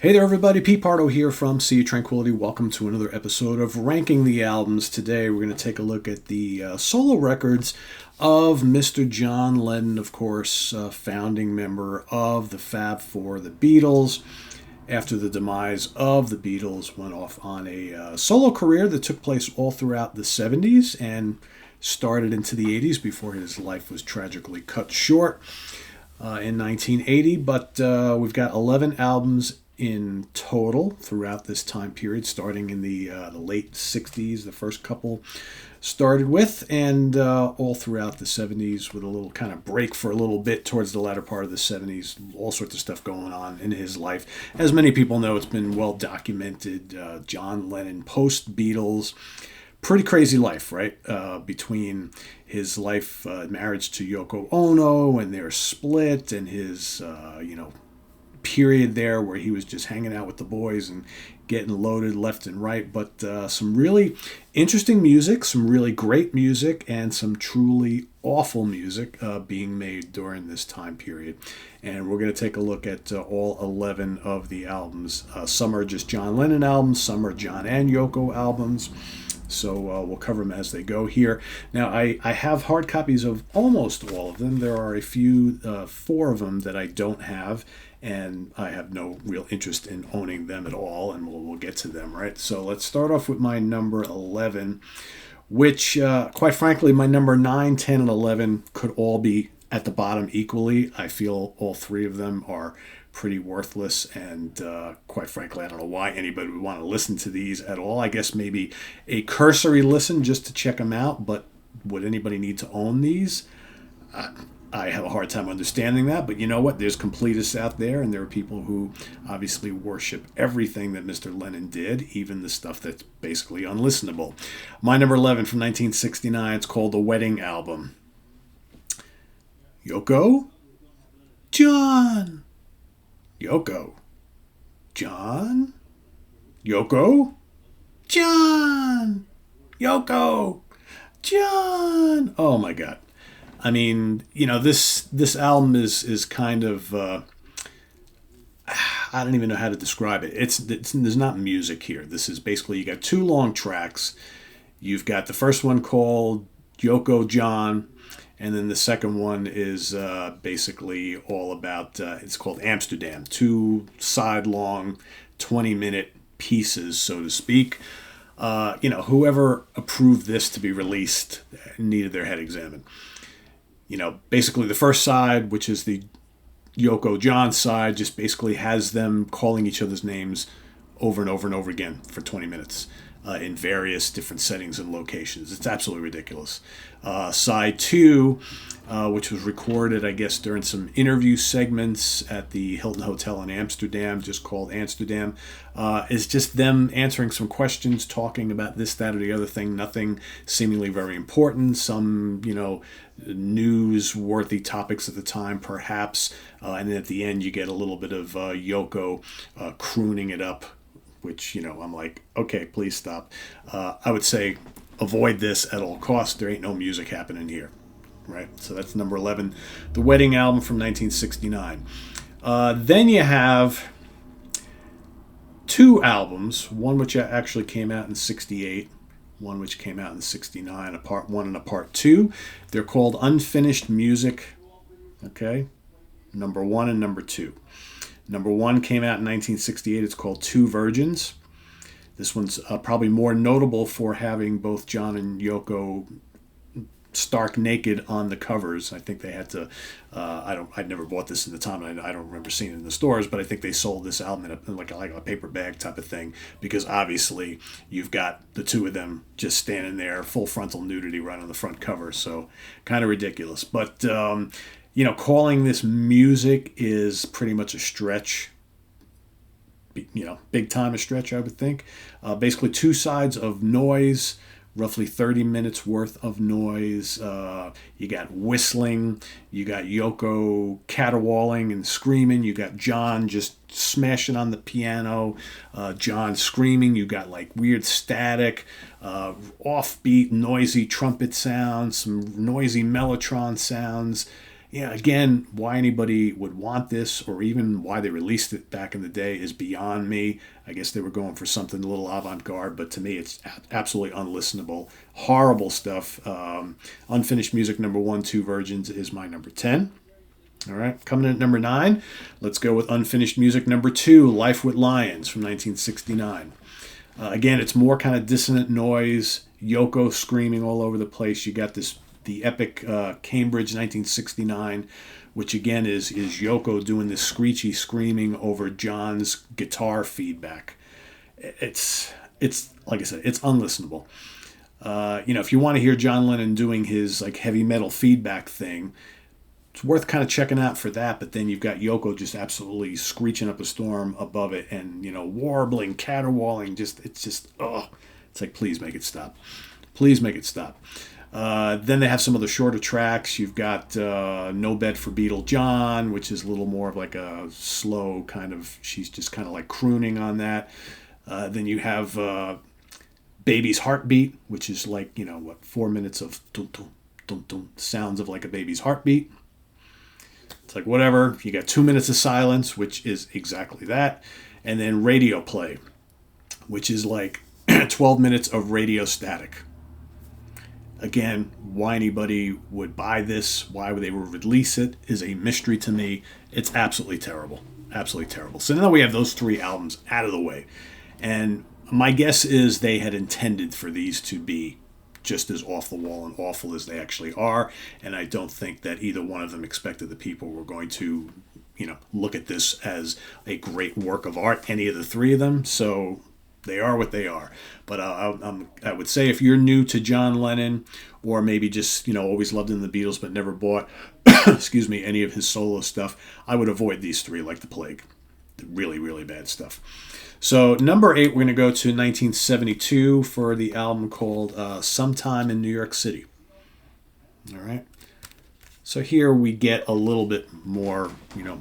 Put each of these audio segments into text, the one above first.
Hey there, everybody. Pete Pardo here from Sea of Tranquility. Welcome to another episode of Ranking the Albums. Today, we're going to take a look at the solo records of Mr. John Lennon, of course, founding member of the Fab Four, the Beatles. After the demise of the Beatles, went off on a solo career that took place all throughout the 70s and started into the 80s before his life was tragically cut short in 1980. But we've got 11 albums in total throughout this time period, starting in the late 60s, the first couple started with, and all throughout the 70s with a little kind of break for a little bit towards the latter part of the 70s. All sorts of stuff going on in his life. As many people know, it's been well documented. John Lennon, post-Beatles, pretty crazy life, right? Between his life, marriage to Yoko Ono, and their split, and his, period there where he was just hanging out with the boys and getting loaded left and right. But some really interesting music, some really great music, and some truly awful music being made during this time period. And we're going to take a look at all 11 of the albums. Some are just John Lennon albums, some are John and Yoko albums. So we'll cover them as they go here. Now, I have hard copies of almost all of them. There are a few, 4 of them that I don't have, and I have no real interest in owning them at all, and we'll get to them, right? So let's start off with my number 11, which, quite frankly, my number 9, 10, and 11 could all be at the bottom equally. I feel all 3 of them are pretty worthless, and quite frankly, I don't know why anybody would want to listen to these at all. I guess maybe a cursory listen just to check them out, but would anybody need to own these? I have a hard time understanding that, but you know what? There's completists out there, and there are people who obviously worship everything that Mr. Lennon did, even the stuff that's basically unlistenable. My number 11 from 1969, it's called The Wedding Album. Yoko? John! Yoko. John? Yoko? John! Yoko! John! Oh my God. I mean, this album is kind of, I don't even know how to describe it. There's not music here. This is basically, you got 2 long tracks. You've got the first one called Yoko John, and then the second one is basically all about, it's called Amsterdam. 2 sidelong 20-minute pieces, so to speak. Whoever approved this to be released needed their head examined. Basically the first side, which is the Yoko John side, just basically has them calling each other's names over and over and over again for 20 minutes in various different settings and locations. It's absolutely ridiculous. Side 2, which was recorded, I guess, during some interview segments at the Hilton Hotel in Amsterdam, just called Amsterdam, is just them answering some questions, talking about this, that, or the other thing. Nothing seemingly very important. Some, news-worthy topics at the time, perhaps. And then at the end, you get a little bit of Yoko crooning it up, which, I'm like, okay, please stop. I would say avoid this at all costs. There ain't no music happening here, right? So that's number 11, The Wedding Album from 1969. Then you have 2 albums, one which actually came out in 68, one which came out in 69, a part 1 and a part 2. They're called Unfinished Music, okay? Number 1 and number 2. Number 1 came out in 1968. It's called Two Virgins. This one's probably more notable for having both John and Yoko stark naked on the covers. I think they had to, I'd never bought this in the time, and I don't remember seeing it in the stores, but I think they sold this album in like a paper bag type of thing, because obviously you've got the 2 of them just standing there, full frontal nudity right on the front cover, so kind of ridiculous. But, calling this music is pretty much a stretch, big time a stretch, I would think. Basically 2 sides of noise, roughly 30 minutes worth of noise. You got whistling, you got Yoko caterwauling and screaming, you got John just smashing on the piano, John screaming, you got like weird static, offbeat, noisy trumpet sounds, some noisy mellotron sounds. Yeah, again, why anybody would want this or even why they released it back in the day is beyond me. I guess they were going for something a little avant-garde, but to me it's absolutely unlistenable. Horrible stuff. Unfinished Music number 1, Two Virgins is my number 10. All right, coming in at number 9, let's go with Unfinished Music number 2, Life with Lions from 1969. Again, it's more kind of dissonant noise, Yoko screaming all over the place. You got the epic Cambridge 1969, which again is Yoko doing this screechy screaming over John's guitar feedback. It's like I said, it's unlistenable. If you want to hear John Lennon doing his like heavy metal feedback thing, it's worth kind of checking out for that. But then you've got Yoko just absolutely screeching up a storm above it, and warbling, caterwauling. It's like, please make it stop. Please make it stop. Then they have some of the shorter tracks. You've got No Bed for Beetle John, which is a little more of like a slow kind of, she's just kind of like crooning on that. Then you have Baby's Heartbeat, which is like, 4 minutes of dun, dun, dun, dun, sounds of like a baby's heartbeat. It's like, whatever. You got 2 minutes of silence, which is exactly that. And then Radio Play, which is like 12 minutes of radio static. Again, why anybody would buy this, why they would release it, is a mystery to me. It's absolutely terrible. Absolutely terrible. So now we have those 3 albums out of the way. And my guess is they had intended for these to be just as off the wall and awful as they actually are. And I don't think that either one of them expected the people were going to, look at this as a great work of art, any of the 3 of them. So they are what they are. But I would say if you're new to John Lennon, or maybe just, always loved in the Beatles but never bought, any of his solo stuff, I would avoid these 3 like the plague. Really, really bad stuff. So number 8, we're going to go to 1972 for the album called Sometime in New York City. All right. So here we get a little bit more,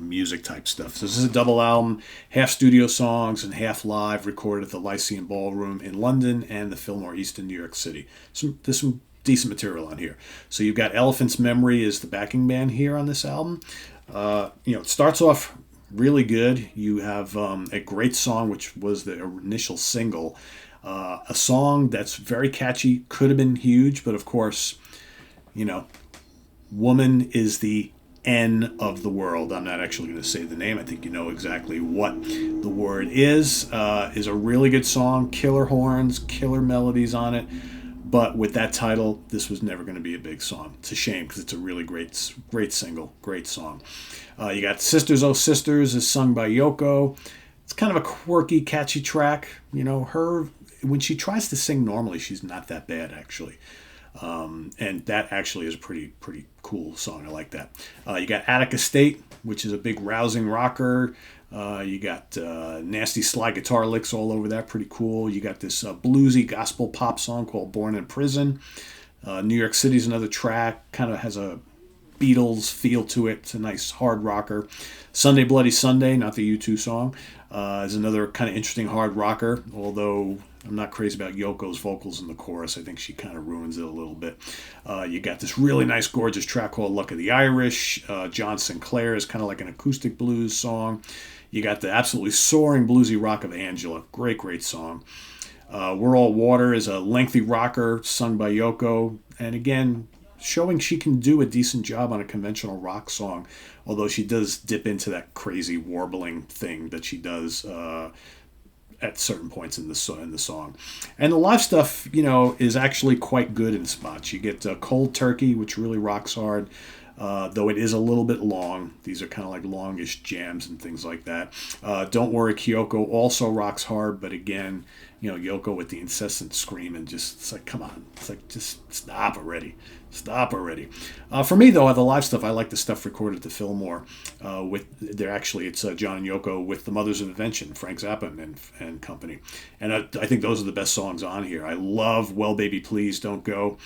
music type stuff. So this is a double album, half studio songs and half live, recorded at the Lyceum Ballroom in London and the Fillmore East in New York City. There's some decent material on here. So you've got Elephant's Memory as the backing band here on this album. It starts off really good. You have a great song, which was the initial single. A song that's very catchy, could have been huge, but of course, Woman is the N of the world. I'm not actually going to say the name. I think you know exactly what the word is. Is a really good song, killer horns, killer melodies on it. But with that title, this was never going to be a big song. It's a shame because it's a really great single, great song. You got Sisters, Oh Sisters is sung by Yoko. It's kind of a quirky, catchy track. Her, when she tries to sing normally, she's not that bad, actually. And that actually is a pretty cool song. I like that. You got Attica State, which is a big rousing rocker. You got nasty slide guitar licks all over that. Pretty cool. You got this bluesy gospel pop song called Born in Prison. New York City's another track. Kind of has a Beatles feel to it. It's a nice hard rocker. Sunday Bloody Sunday, not the U2 song, is another kind of interesting hard rocker, although I'm not crazy about Yoko's vocals in the chorus. I think she kind of ruins it a little bit. You got this really nice, gorgeous track called Luck of the Irish. John Sinclair is kind of like an acoustic blues song. You got the absolutely soaring bluesy rock of Angela. Great song. We're All Water is a lengthy rocker sung by Yoko. And again, showing she can do a decent job on a conventional rock song, although she does dip into that crazy warbling thing that she does at certain points in the song. And the live stuff, is actually quite good in spots. You get Cold Turkey, which really rocks hard, though it is a little bit long. These are kind of like longish jams and things like that. Don't Worry, Kyoko also rocks hard, but again, Yoko with the incessant scream and just, it's like, come on. It's like, just stop already. Stop already. For me, though, the live stuff, I like the stuff recorded at the Fillmore. It's John and Yoko with the Mothers of Invention, Frank Zappa and company. And I think those are the best songs on here. I love Well Baby Please Don't Go.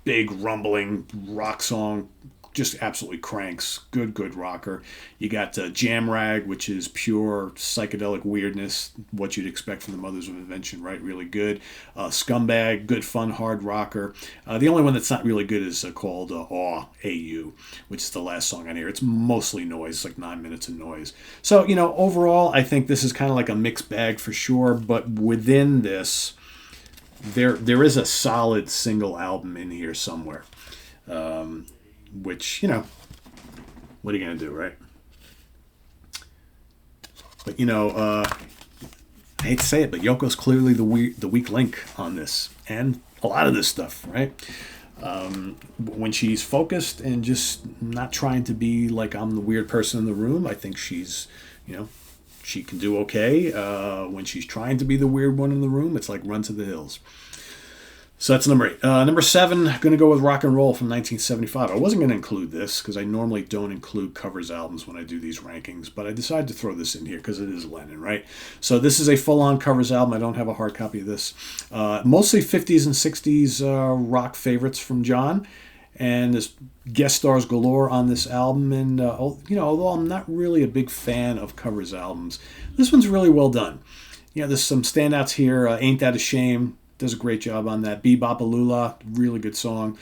Big rumbling rock song, just absolutely cranks. Good rocker. You got Jam Rag, which is pure psychedelic weirdness, what you'd expect from the Mothers of Invention, right? Really good. Scumbag, good fun hard rocker. The only one that's not really good is called Awe, A-U, which is the last song on here. It's mostly noise, like 9 minutes of noise. So, overall, I think this is kind of like a mixed bag for sure, but within this, there is a solid single album in here somewhere. Which, what are you going to do, right? But, I hate to say it, but Yoko's clearly the weak link on this. And a lot of this stuff, right? When she's focused and just not trying to be like I'm the weird person in the room, I think she's, she can do okay. When she's trying to be the weird one in the room, it's like Run to the Hills. So that's number 8. Number 7, going to go with Rock and Roll from 1975. I wasn't going to include this because I normally don't include covers albums when I do these rankings, but I decided to throw this in here because it is Lennon, right? So this is a full-on covers album. I don't have a hard copy of this. Mostly 50s and 60s rock favorites from John, and there's guest stars galore on this album. And although I'm not really a big fan of covers albums, this one's really well done. There's some standouts here. Ain't That a Shame does a great job on that. Bebopalula, really good song.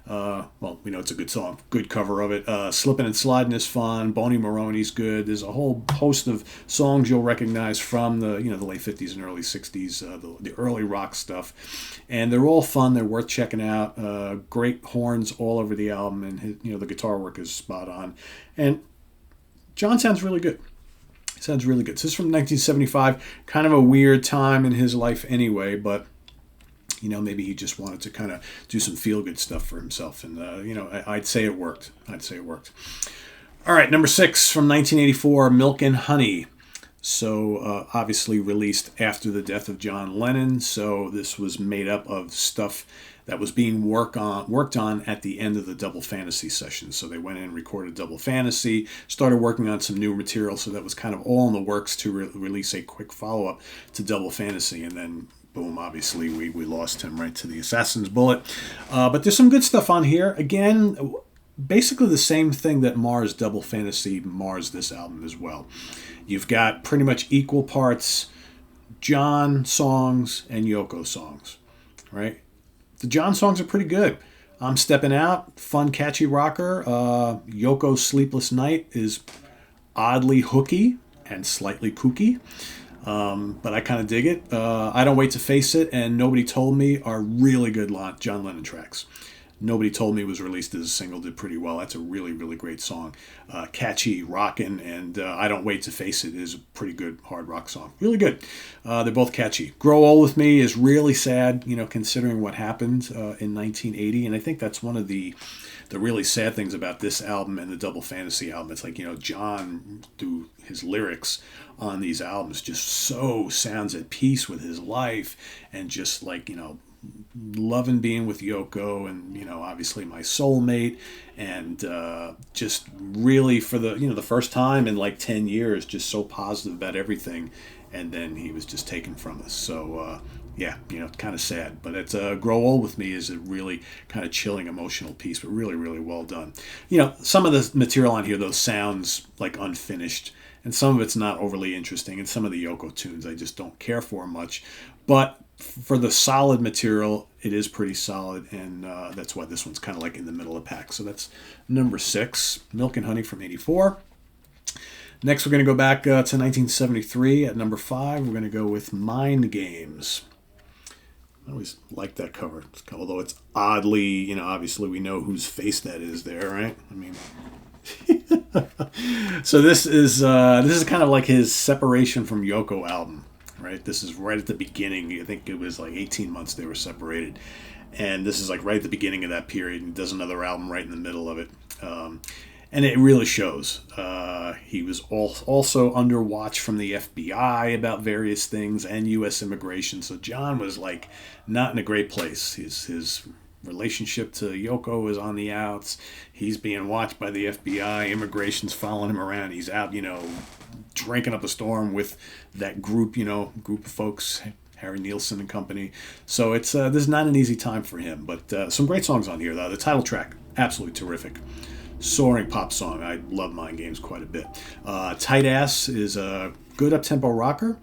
It's a good song. Good cover of it. Slippin' and Slidin' is fun. Boney Maroney's good. There's a whole host of songs you'll recognize from the late 50s and early 60s, the early rock stuff. And they're all fun. They're worth checking out. Great horns all over the album, and the guitar work is spot on. And John sounds really good. Sounds really good. So this is from 1975. Kind of a weird time in his life anyway, but maybe he just wanted to kind of do some feel-good stuff for himself. And, I'd say it worked. All right, number 6 from 1984, Milk and Honey. So, obviously released after the death of John Lennon. So this was made up of stuff that was being worked on at the end of the Double Fantasy session. So they went in and recorded Double Fantasy, started working on some new material. So that was kind of all in the works to release a quick follow-up to Double Fantasy. And then boom, obviously we lost him right to the assassin's bullet. But there's some good stuff on here. Again, basically the same thing that mars Double Fantasy mars this album as well. You've got pretty much equal parts John songs and Yoko songs, right? The John songs are pretty good. I'm Stepping Out, fun, catchy rocker. Yoko's Sleepless Night is oddly hooky and slightly kooky. But I kind of dig it. I Don't Wait to Face It and Nobody Told Me are really good John Lennon tracks. Nobody Told Me was released as a single, did pretty well. That's a really, really great song. Catchy, rockin', and I Don't Wait to Face It is a pretty good hard rock song. Really good. They're both catchy. Grow Old With Me is really sad, considering what happened in 1980, and I think that's one of the really sad things about this album and the Double Fantasy album. It's like, John, through his lyrics on these albums, just so sounds at peace with his life and just like, loving being with Yoko and, obviously my soulmate, and just really for the first time in like 10 years, just so positive about everything. And then he was just taken from us. So, kind of sad. But it's Grow Old With Me is a really kind of chilling, emotional piece, but really, really well done. Some of the material on here, though, sounds like unfinished, and some of it's not overly interesting, and some of the Yoko tunes I just don't care for much. But for the solid material, it is pretty solid, and that's why this one's kind of like in the middle of the pack. So that's number 6, Milk and Honey from 84. Next, we're going to go back to 1973. At number 5, we're going to go with Mind Games. I always like that cover, although it's oddly, obviously we know whose face that is there, right? I mean, so this is kind of like his separation from Yoko album, right? This is right at the beginning. I think it was like 18 months they were separated, and this is like right at the beginning of that period. And he does another album right in the middle of it, and it really shows. He was also under watch from the FBI about various things and U.S. immigration. So John was like not in a great place. His relationship to Yoko is on the outs. He's being watched by the FBI. Immigration's following him around. He's out, drinking up a storm with that group of folks, Harry Nilsson and company. So it's this is not an easy time for him. But some great songs on here, though. The title track, absolutely terrific. soaring pop song. I love Mind Games quite a bit. Tight Ass is a good up-tempo rocker.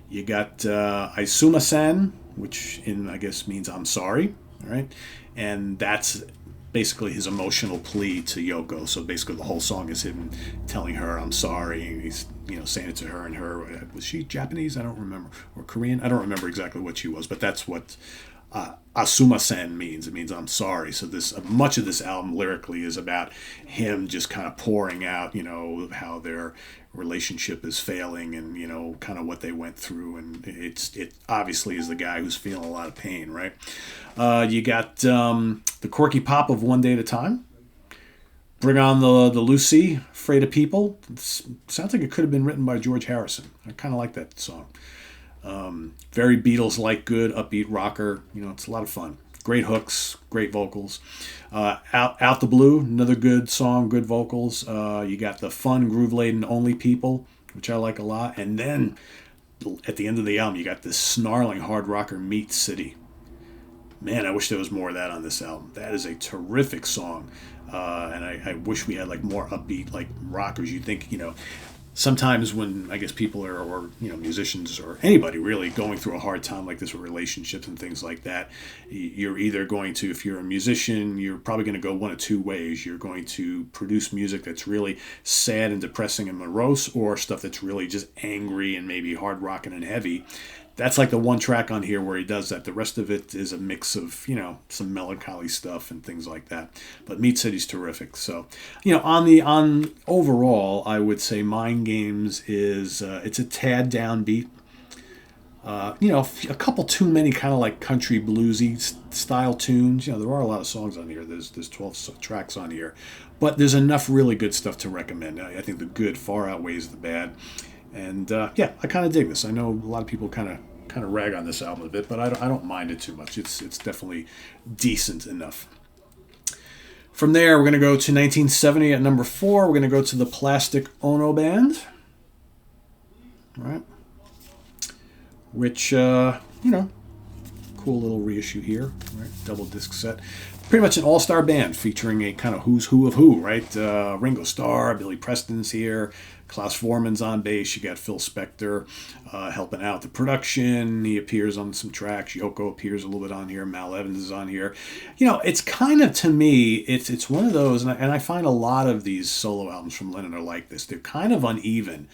You got Aisuma-san, which I guess means I'm sorry, all right? And that's basically his emotional plea to Yoko. So basically the whole song is him telling her I'm sorry, and he's saying it to her, and her, was she Japanese? I don't remember, or Korean? I don't remember exactly what she was, but that's what Asuma-sen means. It means I'm sorry. So this much of this album lyrically is about him just kind of pouring out, how their relationship is failing, and kind of what they went through, and it obviously is the guy who's feeling a lot of pain, right? You got the quirky pop of One Day at a Time. Bring on the Lucy, Afraid of People. Sounds like it could have been written by George Harrison. I kind of like that song. Very Beatles-like, good upbeat rocker. It's a lot of fun. Great hooks, great vocals. Out the Blue, another good song, good vocals. You got the fun, groove-laden Only People, which I like a lot. And then at the end of the album, you got this snarling hard rocker, Meat City. Man, I wish there was more of that on this album. That is a terrific song. And I wish we had like more upbeat like rockers. You think, sometimes when I guess people are, or musicians or anybody really going through a hard time like this with relationships and things like that, you're either going to, if you're a musician, you're probably going to go one of two ways. You're going to produce music that's really sad and depressing and morose, or stuff that's really just angry and maybe hard rocking and heavy. That's like the one track on here where he does that. The rest of it is a mix of, some melancholy stuff and things like that. But Meat City's terrific. So, on overall, I would say Mind Games is, it's a tad downbeat. A couple too many kind of like country bluesy style tunes. There are a lot of songs on here. There's 12 tracks on here. But there's enough really good stuff to recommend. I think the good far outweighs the bad. And I kind of dig this. I know a lot of people kind of rag on this album a bit, but I don't mind it too much. It's definitely decent enough. From there, we're going to go to 1970 at number 4. We're going to go to the Plastic Ono Band, right? Which cool little reissue here, right? Double disc set. Pretty much an all-star band featuring a kind of who's who of who, right? Ringo Starr, Billy Preston's here, Klaus Voormann's on bass. You got Phil Spector helping out the production. He appears on some tracks. Yoko appears a little bit on here. Mal Evans is on here. It's kind of, to me, it's one of those, and I find a lot of these solo albums from Lennon are like this. They're kind of uneven.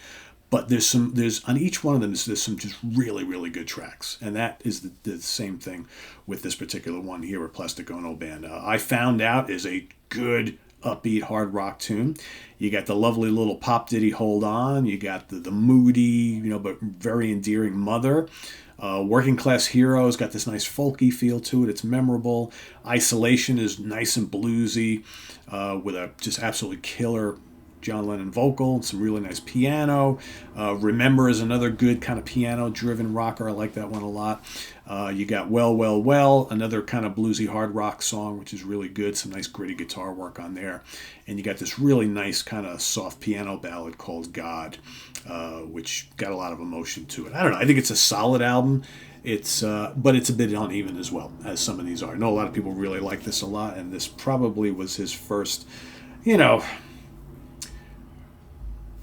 But there's on each one of them, there's some just really, really good tracks. And that is the same thing with this particular one here with Plastic Ono Band. I Found Out is a good, upbeat, hard rock tune. You got the lovely little pop ditty Hold On. You got the moody, but very endearing Mother. Working Class Heroes got this nice folky feel to it. It's memorable. Isolation is nice and bluesy with a just absolutely killer John Lennon vocal, some really nice piano. Remember is another good kind of piano-driven rocker. I like that one a lot. You got Well, Well, Well, another kind of bluesy hard rock song, which is really good. Some nice gritty guitar work on there. And you got this really nice kind of soft piano ballad called God, which got a lot of emotion to it. I don't know. I think it's a solid album. But it's a bit uneven as well, as some of these are. I know a lot of people really like this a lot, and this probably was his first,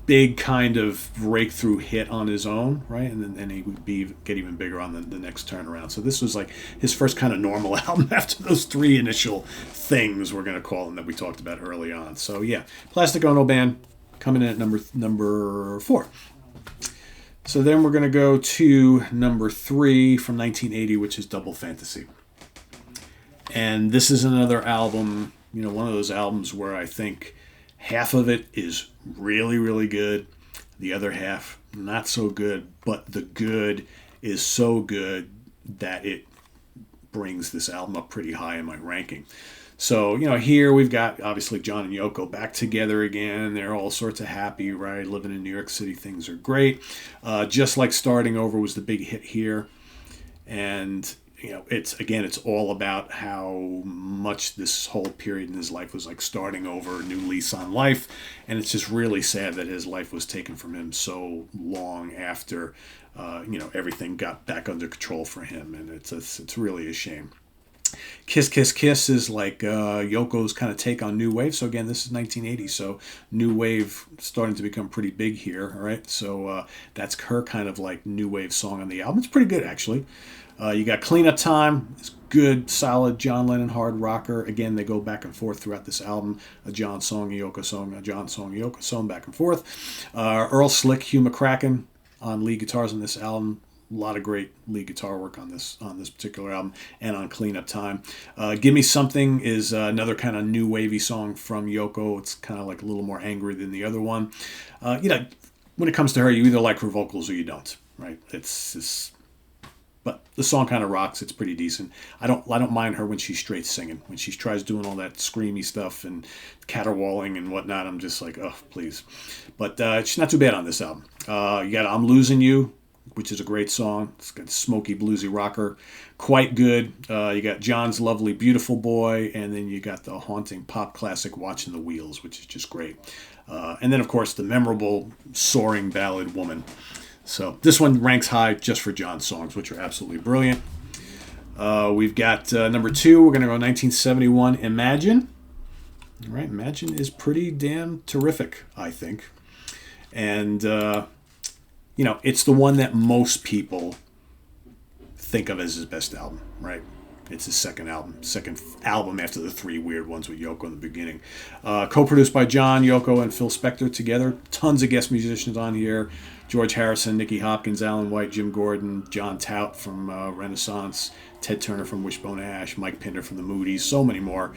big kind of breakthrough hit on his own, right? And then he would get even bigger on the next turnaround. So this was like his first kind of normal album after those 3 initial things, we're going to call them, that we talked about early on. So yeah, Plastic Ono Band coming in at number 4. So then we're going to go to number 3 from 1980, which is Double Fantasy. And this is another album, one of those albums where I think half of it is really, really good. The other half, not so good. But the good is so good that it brings this album up pretty high in my ranking. So, here we've got, obviously, John and Yoko back together again. They're all sorts of happy, right? Living in New York City, things are great. Just Like Starting Over was the big hit here. And it's all about how much this whole period in his life was like starting over, a new lease on life. And it's just really sad that his life was taken from him so long after, everything got back under control for him. And it's really a shame. Kiss Kiss Kiss is like Yoko's kind of take on new wave. So again, this is 1980, so new wave starting to become pretty big here. All right, so that's her kind of like new wave song on the album. It's pretty good actually. You got Cleanup Time. It's good, solid John Lennon hard rocker. Again, they go back and forth throughout this album. A John song, a Yoko song, a John song, a Yoko song, back and forth. Earl Slick, Hugh McCracken on lead guitars on this album. A lot of great lead guitar work on this particular album and on Cleanup Time. Give Me Something is another kind of new wavy song from Yoko. It's kind of like a little more angry than the other one. When it comes to her, you either like her vocals or you don't, right? But the song kind of rocks. It's pretty decent. I don't mind her when she's straight singing. When she tries doing all that screamy stuff and caterwauling and whatnot, I'm just like, oh, please. But she's not too bad on this album. You got I'm Losing You, which is a great song. It's got smoky, bluesy rocker. Quite good. You got John's Lovely, Beautiful Boy, and then you got the haunting pop classic Watching the Wheels, which is just great. And then, of course, the memorable soaring ballad Woman. So this one ranks high just for John's songs, which are absolutely brilliant. We've got number 2. We're going to go 1971, Imagine. All right, Imagine is pretty damn terrific, I think. And, it's the one that most people think of as his best album, right? It's his second album after the 3 weird ones with Yoko in the beginning. Co-produced by John, Yoko, and Phil Spector together. Tons of guest musicians on here. George Harrison, Nicky Hopkins, Alan White, Jim Gordon, John Tout from Renaissance, Ted Turner from Wishbone Ash, Mike Pinder from the Moodies, so many more.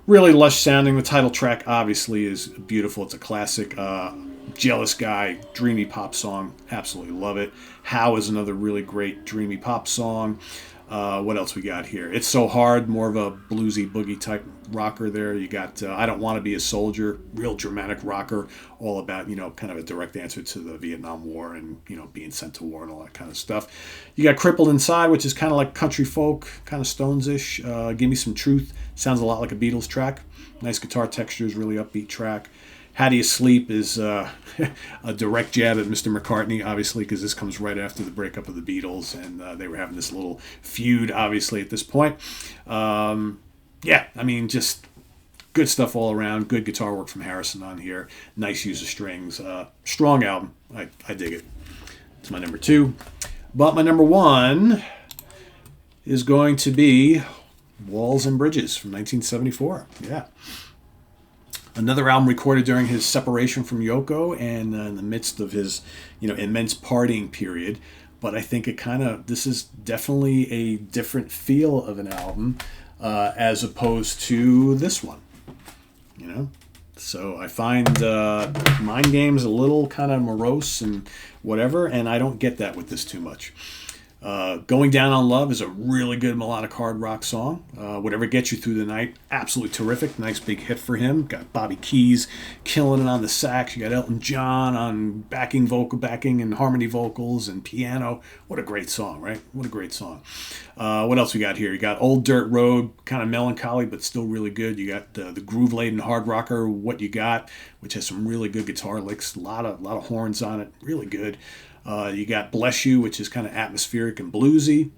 Really lush sounding. The title track obviously is beautiful. It's a classic. Jealous Guy, dreamy pop song. Absolutely love it. How is another really great dreamy pop song. What else we got here? It's So Hard, more of a bluesy boogie type rocker there. You got I Don't Want to Be a Soldier, real dramatic rocker, all about, kind of a direct answer to the Vietnam War and, being sent to war and all that kind of stuff. You got Crippled Inside, which is kind of like country folk, kind of Stones-ish. Give Me Some Truth, sounds a lot like a Beatles track. Nice guitar textures, really upbeat track. How Do You Sleep is a direct jab at Mr. McCartney, obviously, because this comes right after the breakup of the Beatles, and they were having this little feud, obviously, at this point. Just good stuff all around. Good guitar work from Harrison on here. Nice use of strings. Strong album. I dig it. It's my number 2. But my number 1 is going to be Walls and Bridges from 1974. Yeah. Another album recorded during his separation from Yoko and in the midst of his, immense partying period. But I think this is definitely a different feel of an album as opposed to this one, So I find Mind Games a little kind of morose and whatever, and I don't get that with this too much. Going Down on Love is a really good melodic hard rock song. Whatever Gets You Through the Night, absolutely terrific. Nice big hit for him. Got Bobby Keys killing it on the sax. You got Elton John on backing and harmony vocals and piano. What a great song, right? What a great song. What else we got here? You got Old Dirt Road, kind of melancholy, but still really good. You got the groove-laden hard rocker, What You Got, which has some really good guitar licks. A lot of horns on it. Really good. You got Bless You, which is kind of atmospheric and bluesy.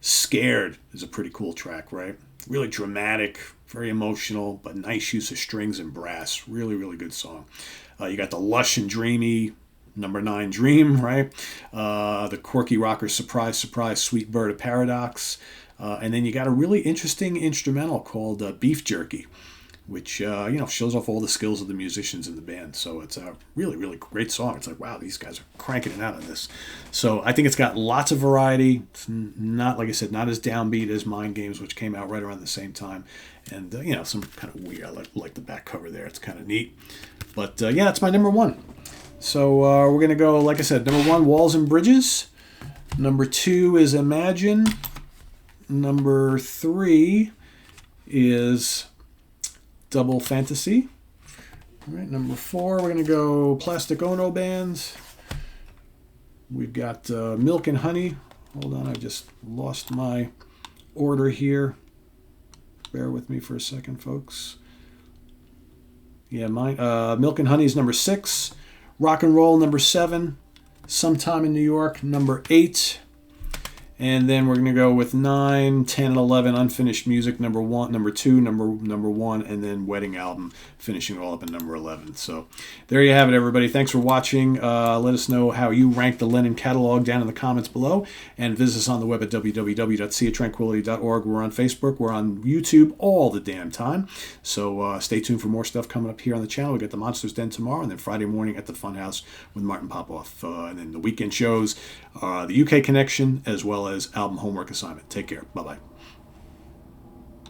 Scared is a pretty cool track, right? Really dramatic, very emotional, but nice use of strings and brass. Really, really good song. You got the lush and dreamy number 9 Dream, right? The quirky rocker Surprise, Surprise, Sweet Bird of Paradox. And then you got a really interesting instrumental called Beef Jerky, which, shows off all the skills of the musicians in the band. So it's a really, really great song. It's like, wow, these guys are cranking it out on this. So I think it's got lots of variety. It's not, like I said, not as downbeat as Mind Games, which came out right around the same time. And, some kind of weird, I like the back cover there. It's kind of neat. But, it's my number 1. So we're going to go, like I said, number 1, Walls and Bridges. Number 2 is Imagine. Number 3 is Double Fantasy. All right, number 4, we're going to go Plastic Ono Band. We've got Milk and Honey. Hold on, I just lost my order here. Bear with me for a second, folks. Yeah, mine. Milk and Honey is number 6. Rock and Roll, number 7. Sometime in New York, number 8. And then we're going to go with 9, 10, and 11, Unfinished Music, number 1, number 2, number 1, and then Wedding Album, finishing all up in number 11. So there you have it, everybody. Thanks for watching. Let us know how you rank the Lennon catalog down in the comments below. And visit us on the web at www.seatranquility.org. We're on Facebook. We're on YouTube all the damn time. So stay tuned for more stuff coming up here on the channel. We got the Monsters Den tomorrow, and then Friday morning at the Funhouse with Martin Popoff. And then the weekend shows, the UK Connection, as well as album homework assignment. Take care. Bye-bye.